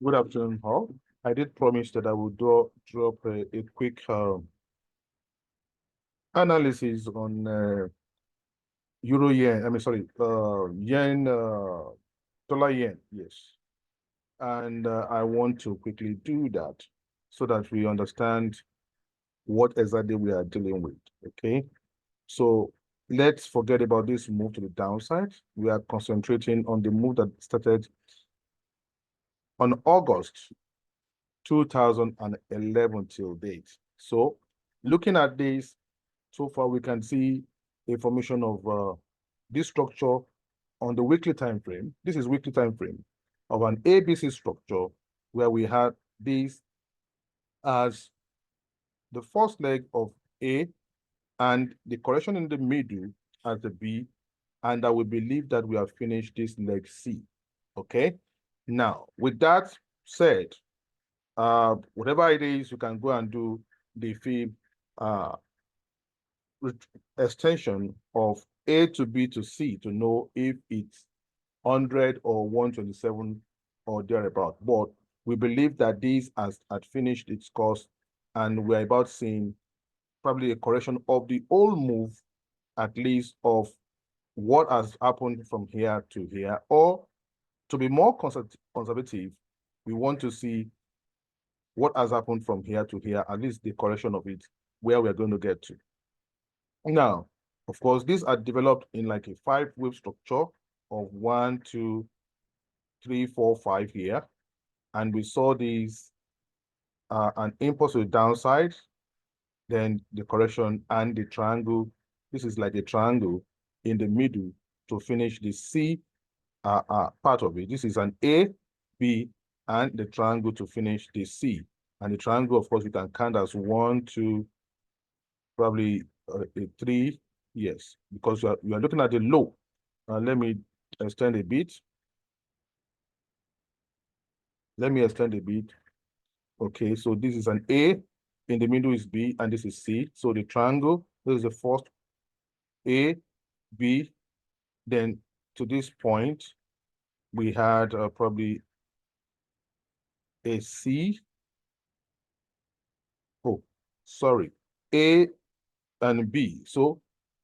Good afternoon, all. I did promise that I would drop a quick analysis on euro yen. I mean, sorry, yen, dollar yen. Yes, and I want to quickly do that so that we understand what exactly we are dealing with. Okay, so let's forget about this move to the downside. We are concentrating on the move that started on August 2011 till date. So looking at this, so far we can see a formation of this structure on the weekly time frame. This is weekly time frame of an ABC structure where we had this as the first leg of A and the correction in the middle as the B, and I will believe that we have finished this leg C. Okay. Now, with that said, whatever it is, you can go and do the fib uh, extension of A to B to C to know if it's 100 or 127 or thereabout. But we believe that this has had finished its course, and we're about seeing probably a correction of the old move, at least of what has happened from here to here. Or to be more conservative, we want to see what has happened from here to here, at least the correction of it, where we're going to get to. Now, of course, these are developed in like a 5-wave structure of 1, 2, 3, 4, 5 here. And we saw these an impulse to the downside, then the correction and the triangle. This is like a triangle in the middle to finish the C part of it. This is an A, B, and the triangle to finish the C. And the triangle, of course, we can count as 1, 2, probably a 3, yes, because we are looking at the low. Let me extend a bit. Let me extend a bit. Okay, so this is an A, in the middle is B, and this is C. So the triangle, this is the first A, B, then to this point, we had probably a C. Oh, sorry, A and B. So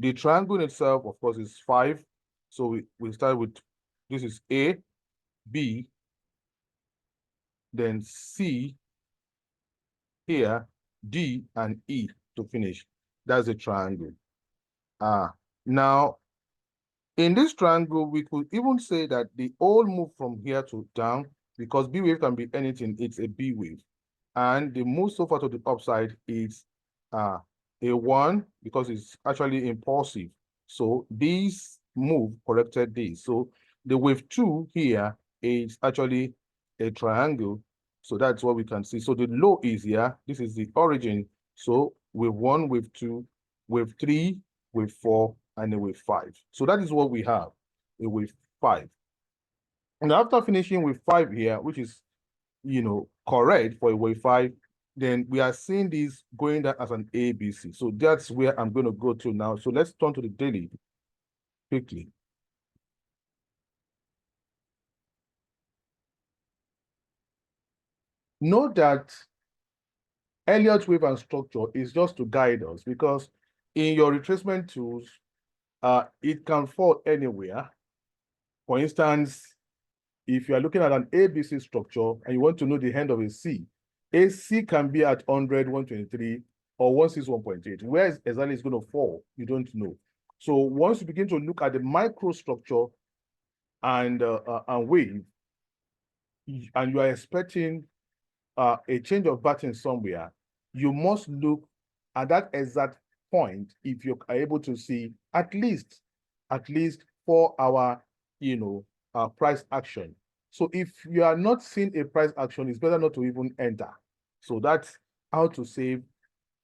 the triangle itself, of course, is 5. So we start with, this is A, B, then C here, D and E to finish. That's a triangle. Now, in this triangle, we could even say that the old move from here to down, because B wave can be anything, it's a B wave. And the move so far to the upside is a 1 because it's actually impulsive. So this move corrected this. So the wave 2 here is actually a triangle. So that's what we can see. So the low is here. This is the origin. So wave 1, wave 2, wave 3, wave 4, and a wave 5. So that is what we have, a wave 5. And after finishing with 5 here, which is, correct for a wave 5, then we are seeing this going down as an ABC. So that's where I'm going to go to now. So let's turn to the daily quickly. Note that Elliott wave and structure is just to guide us, because in your retracement tools, it can fall anywhere. For instance, if you are looking at an ABC structure and you want to know the end of a C can be at 100, 123, or 161.8. Where exactly it's going to fall, you don't know. So once you begin to look at the microstructure and wave, and you are expecting a change of pattern somewhere, you must look at that exact point if you are able to see at least 4-hour, price action. So if you are not seeing a price action, it's better not to even enter. So that's how to save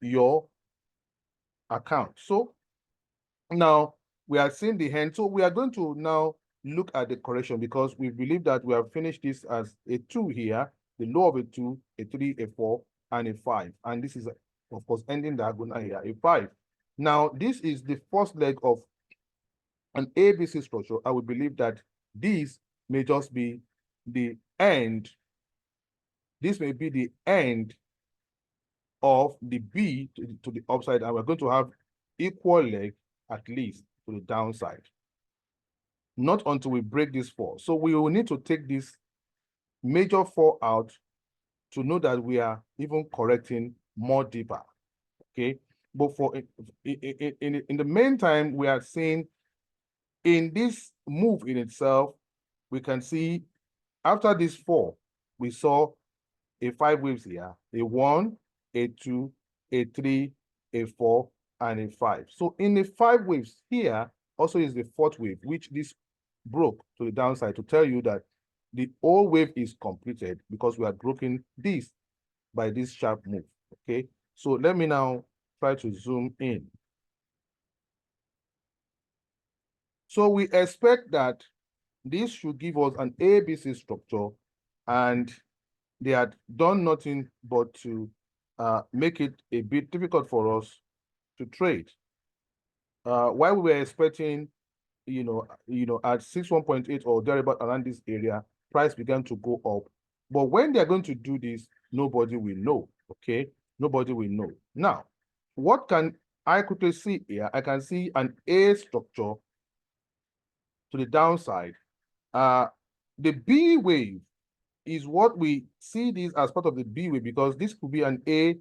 your account. So now we are seeing the end. So we are going to now look at the correction, because we believe that we have finished this as a 2 here, the low of a 2, a 3, a 4, and a 5. And this is, of course, ending diagonal here, a 5. Now, this is the first leg of an ABC structure. I would believe that this may just be the end this may be the end of the B to the upside, and we're going to have equal leg at least to the downside. Not until we break this 4. So we will need to take this major 4 out to know that we are even correcting more deeper. Okay, but for in the meantime, we are seeing in this move in itself, we can see after this 4, we saw a 5 waves here, a 1, a 2, a 3, a 4, and a 5. So in the 5 waves here also is the 4th wave, which this broke to the downside to tell you that the whole wave is completed because we are broken this by this sharp move. Okay, so let me now try to zoom in. So we expect that this should give us an ABC structure, and they had done nothing but to make it a bit difficult for us to trade. While we were expecting, at 61.8 or thereabout around this area, price began to go up. But when they're going to do this, nobody will know. Okay, nobody will know. Now, what can I quickly see here? I can see an A structure to the downside. The B wave is what we see this as part of the B wave, because this could be an A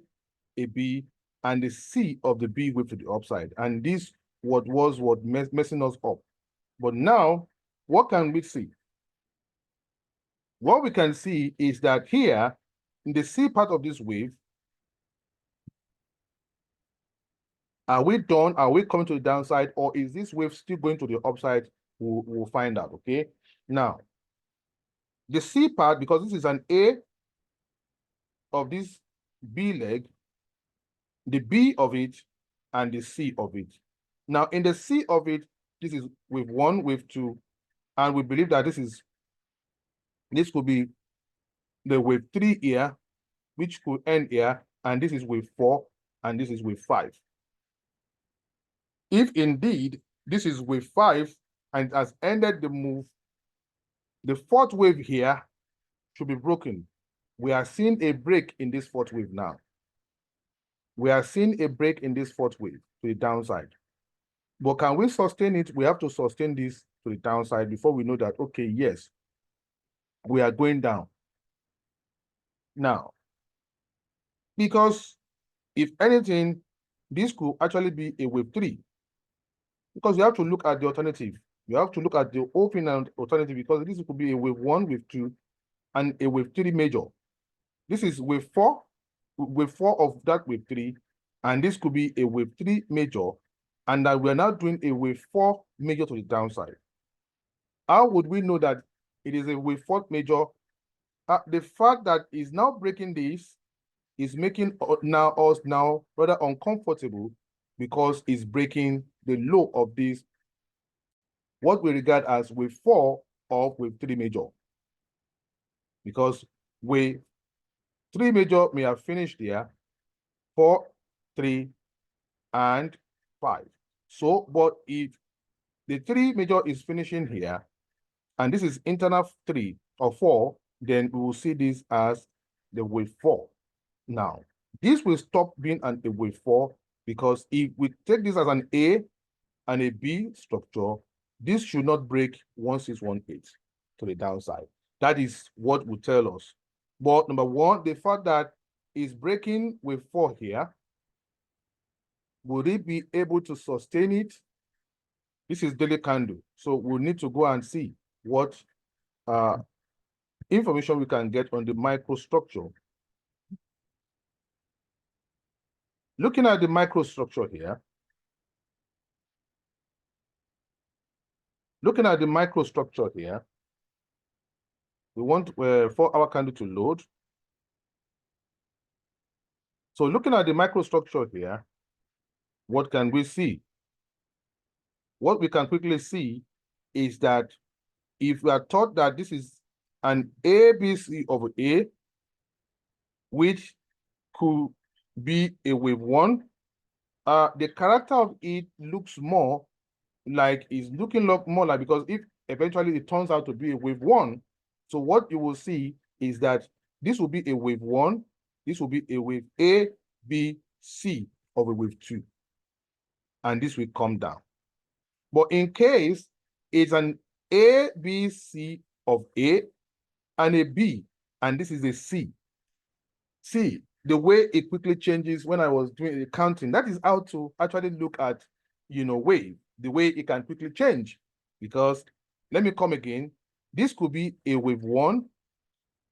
B, and the C of the B wave to the upside. And this what messing us up. But now, what can we see? What we can see is that here, in the C part of this wave, are we done? Are we coming to the downside, or is this wave still going to the upside? We'll find out, okay? Now, the C part, because this is an A of this B leg, the B of it, and the C of it. Now, in the C of it, this is wave 1, wave 2, and we believe that this could be the wave 3 here, which could end here, and this is wave 4, and this is wave 5. If indeed this is wave 5 and has ended the move, the 4th wave here should be broken. We are seeing a break in this 4th wave now. We are seeing a break in this 4th wave to the downside. But can we sustain it? We have to sustain this to the downside before we know that, okay, yes, we are going down. Now, because if anything, this could actually be a wave 3. Because you have to look at the alternative. You have to look at the open and alternative, because this could be a wave 1, wave 2, and a wave 3 major. This is wave 4 of that wave 3, and this could be a wave 3 major, and that we're now doing a wave 4 major to the downside. How would we know that it is a wave 4 major? The fact that it's now breaking this is making us now rather uncomfortable, because it's breaking the low of this, what we regard as wave 4 of wave 3 major. Because wave 3 major may have finished here, 4, 3, and 5. So, but if the 3 major is finishing here, and this is internal 3 or 4, then we will see this as the wave 4. Now, this will stop being a wave 4, because if we take this as an A and a B structure, this should not break 1618 to the downside. That is what will tell us. But number one, the fact that it's breaking wave 4 here, would it be able to sustain it? This is daily candle. So we'll need to go and see what information we can get on the microstructure. Looking at the microstructure here, we want 4-hour candle to load. So looking at the microstructure here, what can we see? What we can quickly see is that if we are taught that this is an ABC of A, which could be a wave 1, the character of it looks more like, more like, because if eventually it turns out to be a wave 1, so what you will see is that this will be a wave 1, this will be a wave A, B, C of a wave 2. And this will come down. But in case it's an A, B, C of A and a B, and this is a C. See, the way it quickly changes when I was doing the counting, that is how to actually look at, wave, the way it can quickly change. Because, let me come again, this could be a wave 1,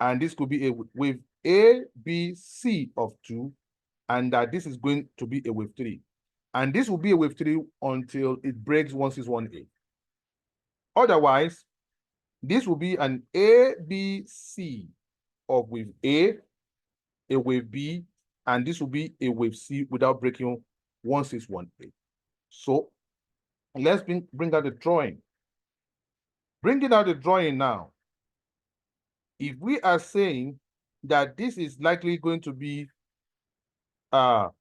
and this could be a wave A, B, C of 2, and that this is going to be a wave 3. And this will be a wave 3 until it breaks 161A. Otherwise, this will be an A, B, C of wave A, a wave B, and this will be a wave C without breaking 161A. So let's bring out the drawing. Bringing out the drawing now. If we are saying that this is likely going to be that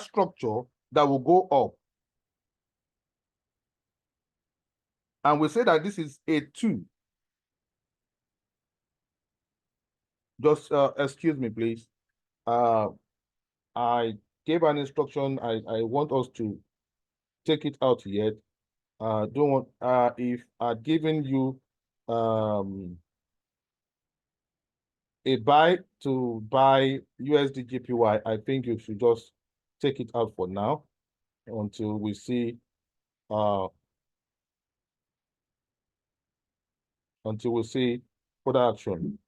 structure that will go up, and we say that this is a 2. Just excuse me, please. I gave an instruction. I want us to take it out yet. Don't want if I'd given you a buy to buy USDJPY, I think you should just take it out for now until we see further action.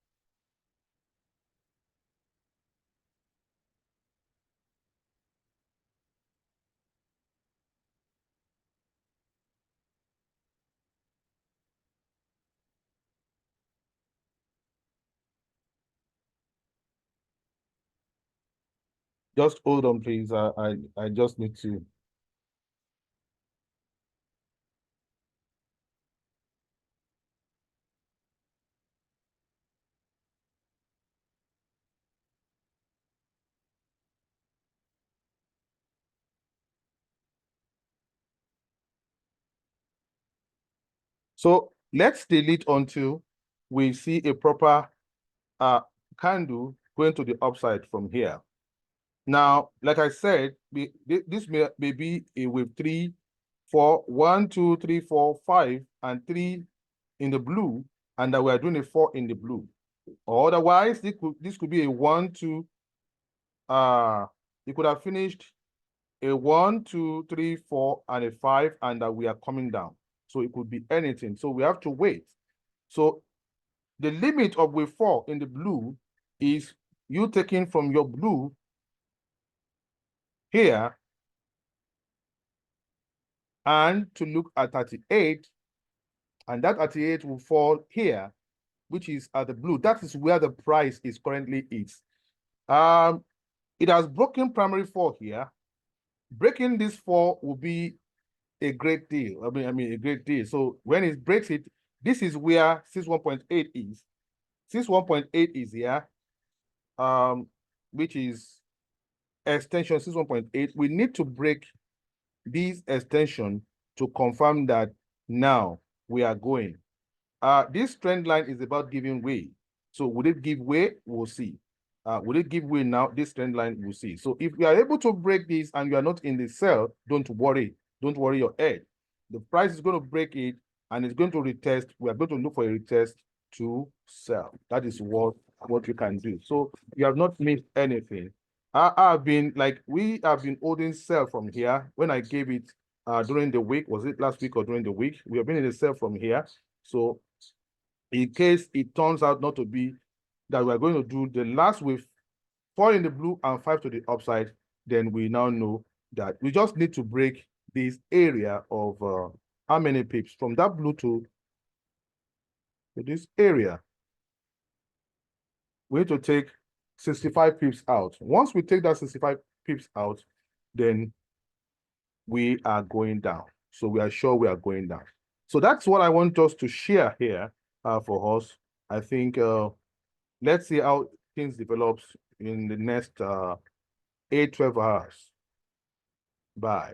Just hold on, please. I just need to. So let's delete until we see a proper candle going to the upside from here. Now, like I said, this may be a wave 3, 4, 1, 2, 3, 4, 5, and 3 in the blue, and that we are doing a 4 in the blue. Or otherwise, this could be a 1, 2. You could have finished a 1, 2, 3, 4, and a 5, and that we are coming down. So it could be anything. So we have to wait. So the limit of wave 4 in the blue is you taking from your blue here and to look at 38, and that 38 will fall here, which is at the blue. That is where the price is currently is. It has broken primary 4 here. Breaking this 4 will be a great deal. I mean a great deal. So when it breaks it, this is where 61.8 is. 61.8 is here, which is extension 61.8. We need to break this extension to confirm that now we are going. This trend line is about giving way. So would it give way? We'll see. Will it give way now? This trend line, we'll see. So if we are able to break this and you are not in the sell, don't worry. Don't worry your head. The price is going to break it and it's going to retest. We are going to look for a retest to sell. That is what you can do. So you have not missed anything. We have been holding sell from here. When I gave it during the week, was it last week or during the week? We have been in the sell from here. So in case it turns out not to be that we're going to do the last wave 4 in the blue and 5 to the upside, then we now know that we just need to break this area of how many pips from that blue to this area. We need to take 65 pips out. Once we take that 65 pips out, then we are going down. So we are sure we are going down. So that's what I want us to share here for us. I think let's see how things develops in the next 8-12 hours. Bye.